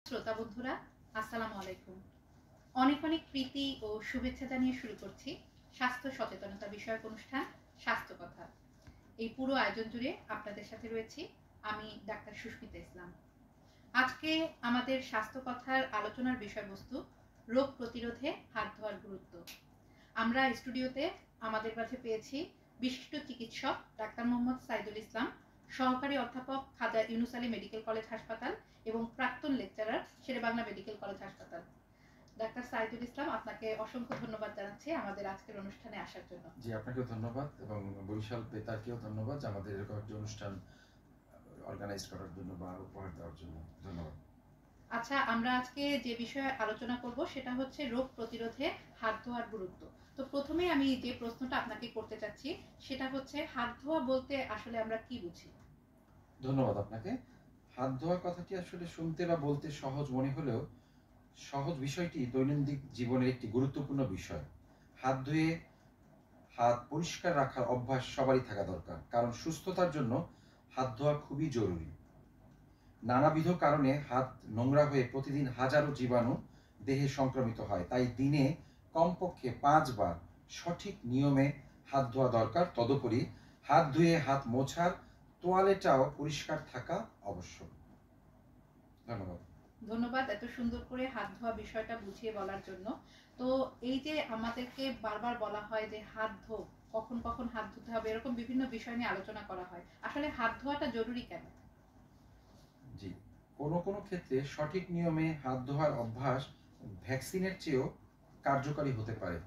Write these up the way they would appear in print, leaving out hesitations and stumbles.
শ্রোতা বন্ধুরা, আসসালামু আলাইকুম। অনেক অনেক প্রীতি ও শুভেচ্ছা জানিয়ে শুরু করছি স্বাস্থ্য সচেতনতা বিষয়ক অনুষ্ঠান স্বাস্থ্য কথা। এই পুরো আয়োজন জুড়ে আপনাদের সাথে রয়েছি আমি ডাক্তার সুস্মিতা ইসলাম। আজকে আমাদের স্বাস্থ্য কথার আলোচনার বিষয়বস্তু রোগ প্রতিরোধে হাত ধোয়ার গুরুত্ব। আমরা স্টুডিওতে আমাদের কাছে পেয়েছি বিশিষ্ট চিকিৎসক ডাক্তার মোহাম্মদ সাইদুল ইসলাম, সহকারী অধ্যাপক খাজা ইউনুস আলী মেডিকেল কলেজ হাসপাতাল এবং প্রাক্তন লেকচারার শেরেবাংলা মেডিকেল কলেজ হাসপাতাল। ডাক্তার সাইদুল ইসলাম, আপনাকে অসংখ্য ধন্যবাদ জানাচ্ছি আমাদের আজকের অনুষ্ঠানে আসার জন্য। জি, আপনাকেও ধন্যবাদ এবং বরিশাল বেতারকেও ধন্যবাদ আমাদের এরকম একটা অনুষ্ঠান অর্গানাইজ করার জন্য বা উপহার দেওয়ার জন্য। ধন্যবাদ। আচ্ছা, আমরা আজকে যে বিষয়ে আলোচনা করব সেটা হচ্ছে রোগ প্রতিরোধে হাত ধোয়ার গুরুত্ব। তো প্রথমে আমি যে প্রশ্নটা আপনাকে করতে চাচ্ছি সেটা হচ্ছে হাত ধোয়া বলতে আসলে আমরা কি বুঝি? ধন্যবাদ আপনাকে। হাত ধোয়া কথাটি আসলে শুনতে বা বলতে সহজ মনে হলেও সহজ বিষয়টি দৈনন্দিন জীবনের একটি গুরুত্বপূর্ণ বিষয়। হাত ধুয়ে হাত পরিষ্কার রাখার অভ্যাস সবারই থাকা দরকার, কারণ সুস্থতার জন্য হাত ধোয়া খুবই জরুরি। নানাবিধ কারণে হাত নোংরা হয়ে প্রতিদিন হাজারো জীবাণু দেহে সংক্রমিত হয়, তাই দিনে কমপক্ষে 5 বার সঠিক নিয়মে হাত ধোয়া দরকার। তদুপরি হাত ধুয়ে হাত মোছার তোয়ালেটাও পরিষ্কার থাকা আবশ্যক। ধন্যবাদ। ধন্যবাদ এত সুন্দর করে হাত ধোয়া বিষয়টা বুঝিয়ে বলার জন্য। তো এই যে আমাদেরকে বারবার বলা হয় যে হাত ধো, কখন কখন হাত ধুতে হবে, এরকম বিভিন্ন বিষয় নিয়ে আলোচনা করা হয়। আসলে হাত ধোয়াটা জরুরি কেন? জি, কোনো কোনো ক্ষেত্রে সঠিক নিয়মে হাত ধোয়ার অভ্যাস ভ্যাকসিনের চেয়েও কার্যকারী হতে পারে।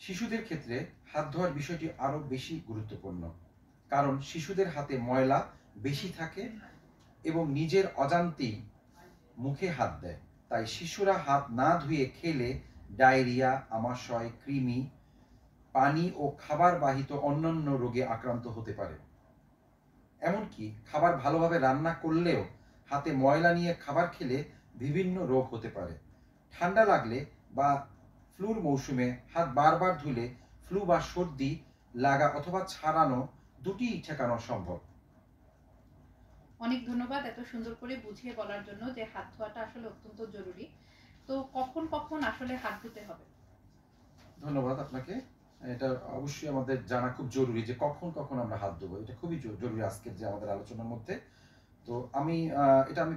শিশুদের ক্ষেত্রে হাত ধোয়ার বিষয়টি আরও বেশি গুরুত্বপূর্ণ, কারণ শিশুদের হাতে ময়লা বেশি থাকে এবং নিজের অজান্তেই মুখে হাত দেয়। তাই শিশুরা হাত না ধুয়ে খেলে ডায়রিয়া, আমাশয়, কৃমি, পানি ও খাবার বাহিত অন্যান্য রোগে আক্রান্ত হতে পারে। এমনকি খাবার ভালোভাবে রান্না করলেও হাতে ময়লা নিয়ে খাবার খেলে বিভিন্ন রোগ হতে পারে। ঠান্ডা লাগলে বা ফ্লুর মৌসুমে হাত বারবার ধুলে ফ্লু বা সর্দি লাগা অথবা ছাড়ানো দুটিই ঠেকানো সম্ভব। অনেক ধন্যবাদ এত সুন্দর করে বুঝিয়ে বলার জন্য যে হাত ধোয়াটা আসলে অত্যন্ত জরুরি। তো কখন কখন আসলে হাত ধুতে হবে? ধন্যবাদ আপনাকে। এটা অবশ্যই আমাদের জানা খুব জরুরি যে কখন কখন আমরা হাত ধোবো, এটা খুবই জরুরি আজকের যে আমাদের আলোচনার মধ্যে। তো আমি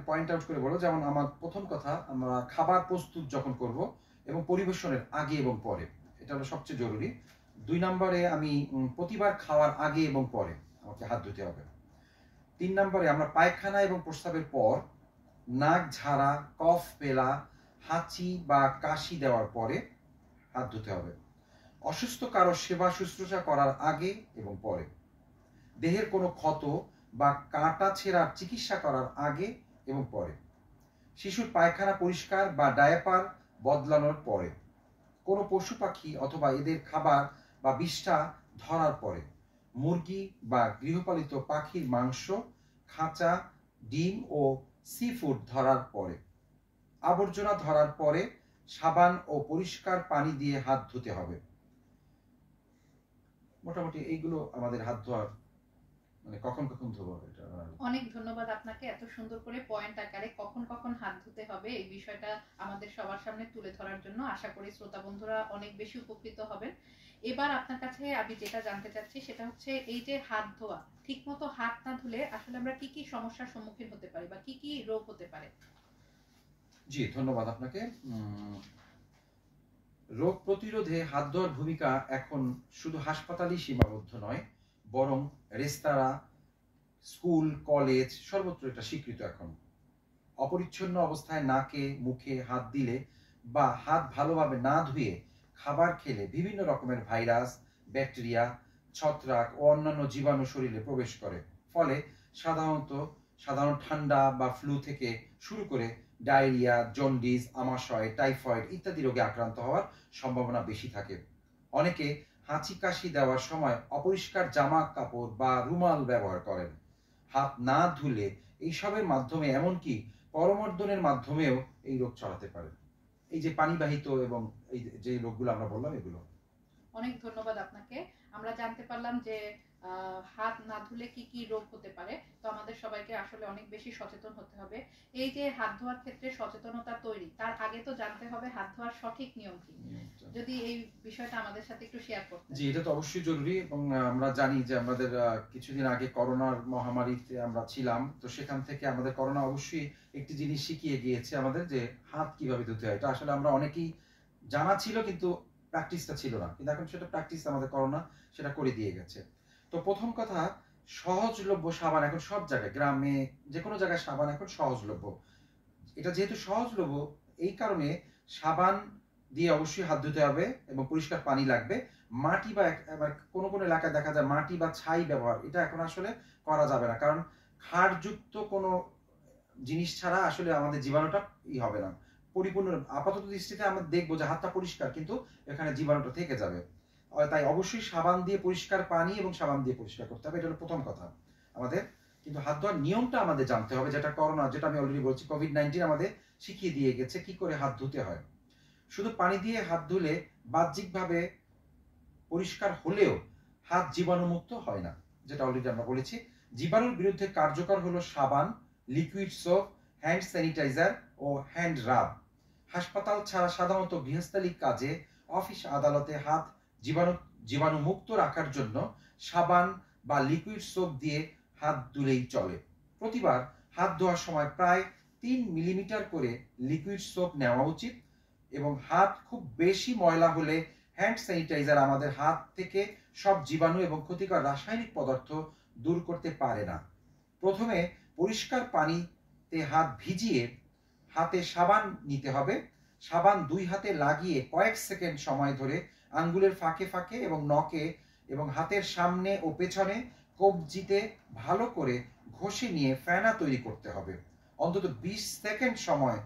পয়েন্ট আউট করে বলবো, যেমন আমার প্রথম কথা, আমরা খাবার প্রস্তুত যখন করব এবং পরিবেশনের আগে এবং পরে, এটা হলো সবচেয়ে জরুরি। 2 নম্বরে আমি প্রতিবার খাওয়ার আগে এবং পরে আমাকে হাত ধুতে হবে। 3 নম্বরে আমরা পায়খানা এবং প্রস্রাবের পর, নাক ঝাড়া, কফ পেলা, হাঁচি বা কাশি দেওয়ার পরে হাত ধুতে হবে। অসুস্থ কারো সেবা শুশ্রূষা করার আগে এবং পরে, দেহের কোনো ক্ষত বা কাটা ছেঁড়ার চিকিৎসা করার আগে এবং পরে, শিশুর পায়খানা পরিষ্কার বা ডায়াপার বদলানোর পরে, কোনো পশু পাখি অথবা এদের খাবার বা বিষ্ঠা ধরার পরে, মুরগি বা গৃহপালিত পাখির মাংস, খাঁচা, ডিম ও সি ফুড ধরার পরে, আবর্জনা ধরার পরে সাবান ও পরিষ্কার পানি দিয়ে হাত ধুতে হবে। মোটামুটি এইগুলো আমাদের হাত ধোয়ার, মানে কখন কখন ধোবো এটা। অনেক ধন্যবাদ আপনাকে এত সুন্দর করে পয়েন্ট আকারে কখন কখন হাত ধুতে হবে এই বিষয়টা আমাদের সবার সামনে তুলে ধরার জন্য। আশা করি শ্রোতা বন্ধুরা অনেক বেশি উপকৃত হবেন। এবার আপনার কাছে আমি যেটা জানতে চাচ্ছি সেটা হচ্ছে এই যে হাত ধোয়া, ঠিকমতো হাত না ধুলে আসলে আমরা কি কি সমস্যার সম্মুখীন হতে পারি বা কি কি রোগ হতে পারে? জি, ধন্যবাদ আপনাকে। রোগ প্রতিরোধে হাত ধোয়ার ভূমিকা এখন শুধু হাসপাতালই সীমাবদ্ধ নয়, বরং রেস্তোরাঁ, স্কুল, কলেজ সর্বত্র এটা স্বীকৃত এখন। অপরিচ্ছন্ন অবস্থায় নাকে মুখে হাত দিলে বা হাত ভালোভাবে না ধুয়ে খাবার খেলে বিভিন্ন রকমের ভাইরাস, ব্যাকটেরিয়া, ছত্রাক ও অন্যান্য জীবাণু শরীরে প্রবেশ করে। ফলে সাধারণ ঠান্ডা বা ফ্লু থেকে শুরু করে ডায়রিয়া, জন্ডিস, আমাশয়, টাইফয়েড ইত্যাদি রোগে আক্রান্ত হওয়ার সম্ভাবনা বেশি থাকে। অনেকে হাঁচি কাশি দেওয়ার সময় অপরিষ্কার জামা কাপড় বা রুমাল ব্যবহার করেন। হাত না ধুলে এইসবের মাধ্যমে, এমনকি করমর্দনের মাধ্যমেও এই রোগ ছড়াতে পারে। এই যে পানিবাহিত এবং এই যে রোগগুলো আমরা বললাম এগুলো। অনেক ধন্যবাদ আপনাকে। আমরা জানতে পারলাম যে হাত না ধুলে কি কি রোগ হতে পারে। তো আমাদের সবাইকে আসলে অনেক বেশি সচেতন হতে হবে। এই যে হাত ধোয়ার ক্ষেত্রে সচেতনতা তৈরি, তার আগে তো জানতে হবে হাত ধোয়ার সঠিক নিয়ম কি। যদি এই বিষয়টা আমাদের সাথে একটু শেয়ার করতেন। জি, এটা তো অবশ্যই জরুরি এবং আমরা জানি যে আমাদের কিছুদিন আগে করোনার মহামারীতে আমরা ছিলাম, তো সেখান থেকে আমাদের করোনা অবশ্যই একটি জিনিস শিখিয়ে গিয়েছে আমাদের, যে হাত কিভাবে ধুতে হয়। এটা আসলে আমরা অনেকেই জানা ছিল কিন্তু প্র্যাকটিসটা ছিল না, কিন্তু এখন সেটা প্র্যাকটিস আমাদের করোনা সেটা করে দিয়ে গেছে। তো প্রথম কথা, সহজলভ্য সাবান এখন সব জায়গায়, গ্রামে যে কোনো জায়গায় সাবান এখন সহজলভ্য। এটা যেহেতু সহজলভ্য, এই কারণে সাবান দিয়ে অবশ্যই হাত ধুতে হবে এবং পরিষ্কার পানি লাগবে। মাটি বা এবার কোনো কোনো এলাকায় দেখা যায় মাটি বা ছাই ব্যবহার, এটা এখন আসলে করা যাবে না, কারণ ক্ষারযুক্ত কোনো জিনিস ছাড়া আসলে আমাদের জীবাণুটা হবে না পরিপূর্ণ। আপাতত দৃষ্টিতে আমরা দেখবো যে হাতটা পরিষ্কার, কিন্তু এখানে জীবাণুটা থেকে যাবে। তাই অবশ্যই সাবান দিয়ে পরিষ্কার পানি এবং সাবান দিয়ে পরিষ্কার করতে হবে, এটা হলো প্রথম কথা আমাদের। কিন্তু হাত ধোয়ার নিয়মটা আমাদের জানতে হবে, যেটা করোনা, যেটা আমি অলরেডি বলছি, কোভিড-19 আমাদের শিখিয়ে দিয়ে গেছে কি করে হাত ধুতে হয়। শুধু পানি দিয়ে হাত ধুলে বাহ্যিকভাবে পরিষ্কার হলেও হাত জীবাণুমুক্ত হয় না, যেটা অলরেডি আমরা বলেছি। জীবাণুর বিরুদ্ধে কার্যকর হলো সাবান, লিকুইড সোপ, হ্যান্ড স্যানিটাইজার ও হ্যান্ড রাব। হাসপাতাল ছাড়া সাধারণত গৃহস্থালিক কাজে, অফিস আদালতে হাত জীবাণুমুক্ত রাখার জন্য সাবান বা লিকুইড সোপ দিয়ে হাত ধুলেই চলে। প্রতিবার হাত ধোয়ার সময় প্রায় 3 মিলিমিটার করে লিকুইড সোপ নেওয়া উচিত এবং হাত খুব বেশি ময়লা হলে হ্যান্ড স্যানিটাইজার আমাদের হাত থেকে সব জীবাণু এবং ক্ষতিকর রাসায়নিক পদার্থ দূর করতে পারে না। প্রথমে পরিষ্কার পানিতে হাত ভিজিয়ে হাতে সাবান নিতে হবে। সাবান 2 হাতে লাগিয়ে কয়েক সেকেন্ড সময় ধরে আঙ্গুলের ফাঁকে ফাঁকে এবং নখে এবং হাতের সামনে ও পেছনে কবজিতে ভালো করে ঘষে নিয়ে ফেনা তৈরি করতে হবে। অন্তত 20 সেকেন্ড সময়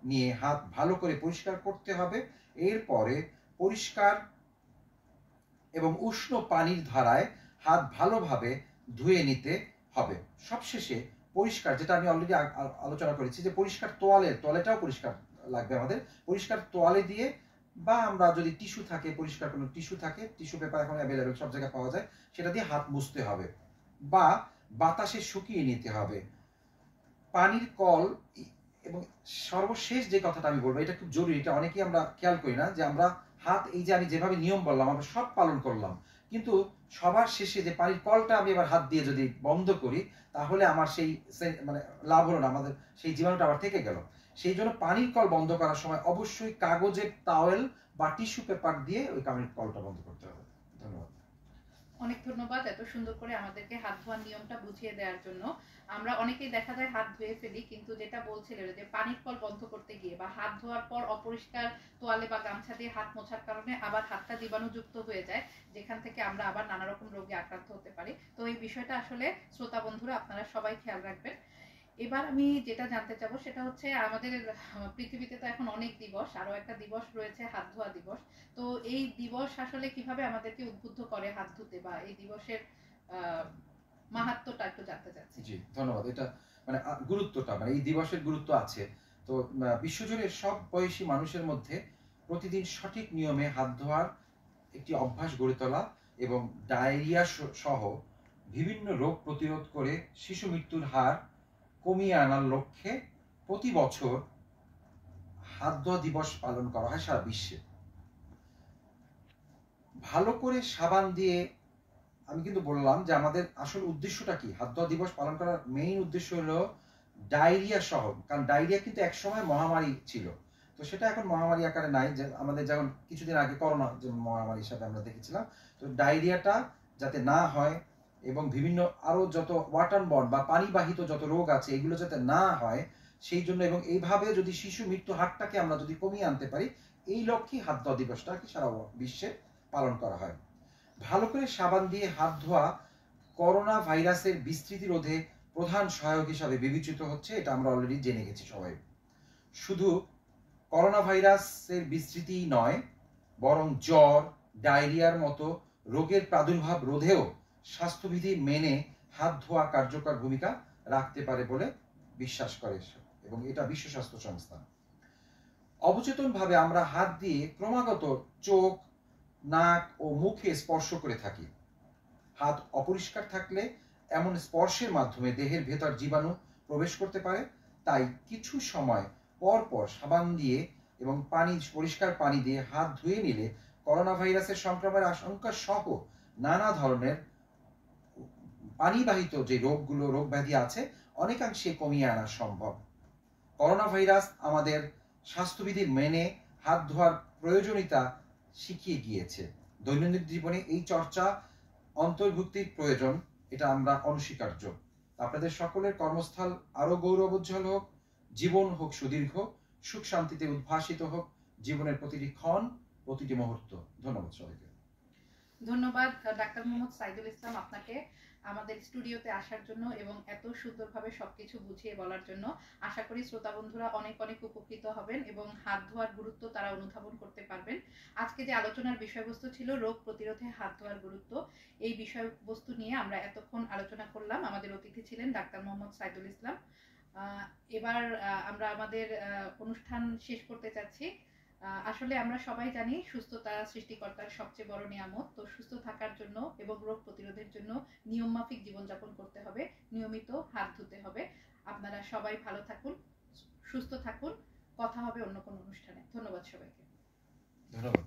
নিয়ে হাত ভালো করে পরিষ্কার করতে হবে। এরপরে পরিষ্কার এবং উষ্ণ পানির ধারায় হাত ভালোভাবে ধুয়ে নিতে হবে। সবশেষে পরিষ্কার, যেটা আমি অলরেডি আলোচনা করেছি, যে পরিষ্কার তোয়ালেটাও পরিষ্কার লাগবে আমাদের। পরিষ্কার তোয়ালে দিয়ে, বা আমরা যদি টিস্যু থাকে, পরিষ্কার কোনো টিস্যু থাকে, টিস্যু পেপার এখন অ্যাভেলেবেল সব জায়গায় পাওয়া যায়, সেটা দিয়ে হাত মুছতে হবে বা বাতাসে শুকিয়ে নিতে হবে। পানির কল এবং সর্বশেষ যে কথাটা আমি বলবো, এটা খুব জরুরি, এটা অনেকেই আমরা খেয়াল করি না, যে আমরা হাত, এই যে আমি যেভাবে নিয়ম বললাম আমরা সব পালন করলাম, কিন্তু সবার শেষে যে পানির কলটা আমি এবার হাত দিয়ে যদি বন্ধ করি, তাহলে আমার সেই মানে লাভ হলো না, আমাদের সেই জীবাণুটা আবার থেকে গেল। সেই জন্য পানির কল বন্ধ করার সময় অবশ্যই কাগজের টাওয়েল বা টিস্যু পেপার দিয়ে ওই পানির কলটা বন্ধ করতে হবে। ধন্যবাদ। অনেক ধন্যবাদ এত সুন্দর করে আমাদেরকে হাত ধোয়ার নিয়মটা বুঝিয়ে দেওয়ার জন্য। আমরা অনেকেই দেখা যায় হাত ধুয়ে ফেলি, কিন্তু যেটা বলছিলেন যে পানির কল বন্ধ করতে গিয়ে বা হাত ধোয়ার পর অপরিষ্কার তোয়ালে বা গামছা দিয়ে হাত মোছার কারণে আবার হাতটা জীবাণুযুক্ত হয়ে যায়, যেখান থেকে আমরা আবার নানা রকম রোগে আক্রান্ত হতে পারি। তো এই বিষয়টা আসলে শ্রোতা বন্ধুরা আপনারা সবাই খেয়াল রাখবেন। এবার আমি যেটা জানতে চাবো সেটা হচ্ছে, আমাদের পৃথিবীতে তো এখন অনেক দিবস, আরো একটা দিবস রয়েছে হাত ধোয়া দিবস। তো এই দিবস আসলে কিভাবে আমাদেরকে উদ্বুদ্ধ করে হাত ধুতে, বা এই দিবসের মাহাত্ম্যটা একটু জানতে চাচ্ছি। জি, ধন্যবাদ। এটা মানে গুরুত্বটা, মানে এই দিবসের গুরুত্ব আছে। তো বিশ্বজুড়ে সব বয়সী মানুষের মধ্যে প্রতিদিন সঠিক নিয়মে হাত ধোয়ার একটি অভ্যাস গড়ে তোলা এবং ডায়রিয়া সহ বিভিন্ন রোগ প্রতিরোধ করে শিশু মৃত্যুর হার কমিয়ে আনার লক্ষ্যে প্রতি বছর হাত ধোয়া দিবস পালন করা হয় সারা বিশ্বে। ভালো করে সাবান দিয়ে, আমি কিন্তু বললাম যে আমাদের আসল উদ্দেশ্যটা কি, হাত ধোয়া দিবস পালন করার মেইন উদ্দেশ্য হলো ডায়রিয়া সহ, কারণ ডায়রিয়া কিন্তু একসময় মহামারী ছিল, তো সেটা এখন মহামারী আকারে নাই, যে আমাদের যেমন কিছুদিন আগে করোনা যে মহামারী হিসাবে আমরা দেখেছিলাম। তো ডায়রিয়াটা যাতে না হয় এবং বিভিন্ন আরো যত ওয়াটার বর্ন বা পানিবাহিত যত রোগ আছে এগুলো যাতে না হয়, সেই জন্য, এবং এইভাবে যদি শিশু মৃত্যু হারটাকে আমরা যদি কমিয়ে আনতে পারি, এই লক্ষ্যে হাত ধোয়া দিবসটাকে সারা বিশ্বে পালন করা হয়। ভালো করে সাবান দিয়ে হাত ধোয়া করোনা ভাইরাসের বিস্তৃতি রোধে প্রধান সহায়ক হিসাবে বিবেচিত হচ্ছে, এটা আমরা অলরেডি জেনে গেছি সবাই। শুধু করোনা ভাইরাসের বিস্তৃতি নয়, বরং জ্বর, ডায়রিয়ার মতো রোগের প্রাদুর্ভাব রোধেও স্বাস্থ্যবিধি মেনে হাত ধোয়া কার্যকর ভূমিকা রাখতে পারে বলে বিশ্বাস করে, এবং এটা বিশ্ব স্বাস্থ্য সংস্থা। অবচেতনভাবে আমরা হাত দিয়ে ক্রমাগত চোখ, নাক ও মুখে স্পর্শ করে থাকি। হাত অপরিষ্কার থাকলে এমন স্পর্শের মাধ্যমে দেহের ভেতর জীবাণু প্রবেশ করতে পারে। তাই কিছু সময় পর পর সাবান দিয়ে এবং পরিষ্কার পানি দিয়ে হাত ধুয়ে নিলে করোনা ভাইরাসের সংক্রমণের আশঙ্কা সহ নানা ধরনের পানিবাহিত যে রোগ ব্যাধি আছে অনেকাংশে কমিয়ে আনা সম্ভব। করোনা ভাইরাস আমাদের স্বাস্থ্যবিধি মেনে হাত ধোয়ার প্রয়োজনীয়তা শিখিয়ে গিয়েছে। দৈনন্দিন জীবনে এই চর্চা অন্তর্ভুক্তির প্রয়োজন, এটা আমরা অনস্বীকার্য। আপনাদের সকলের কর্মস্থল আরো গৌরবোজ্জ্বল হোক, জীবন হোক সুদীর্ঘ, সুখ শান্তিতে উদ্ভাসিত হোক জীবনের প্রতিটি ক্ষণ, প্রতিটি মুহূর্ত। ধন্যবাদ সবাইকে। ধন্যবাদ ডাক্তার মোহাম্মদ সাইদুল ইসলাম আপনাকে আমাদের স্টুডিওতে আসার জন্য এবং এত সুন্দরভাবে সবকিছু বুঝিয়ে বলার জন্য। আশা করি শ্রোতা বন্ধুরা অনেক অনেক উপকৃত হবেন এবং হাত ধোয়ার গুরুত্ব তারা অনুধাবন করতে পারবেন। আজকে যে আলোচনার বিষয়বস্তু ছিল রোগ প্রতিরোধে হাত ধোয়ার গুরুত্ব, এই বিষয়বস্তু নিয়ে আমরা এতক্ষণ আলোচনা করলাম। আমাদের অতিথি ছিলেন ডাক্তার মোহাম্মদ সাইদুল ইসলাম। এবার আমরা আমাদের অনুষ্ঠান শেষ করতে চাচ্ছি। আসলে আমরা সবাই জানি সুস্থতা সৃষ্টিকর্তার সবচেয়ে বড় নিয়ামত। তো সুস্থ থাকার জন্য এবং রোগ প্রতিরোধের জন্য নিয়মমাফিক জীবনযাপন করতে হবে, নিয়মিত হাত ধুতে হবে। আপনারা সবাই ভালো থাকুন, সুস্থ থাকুন। কথা হবে অন্য কোনো অনুষ্ঠানে। ধন্যবাদ সবাইকে। ধন্যবাদ।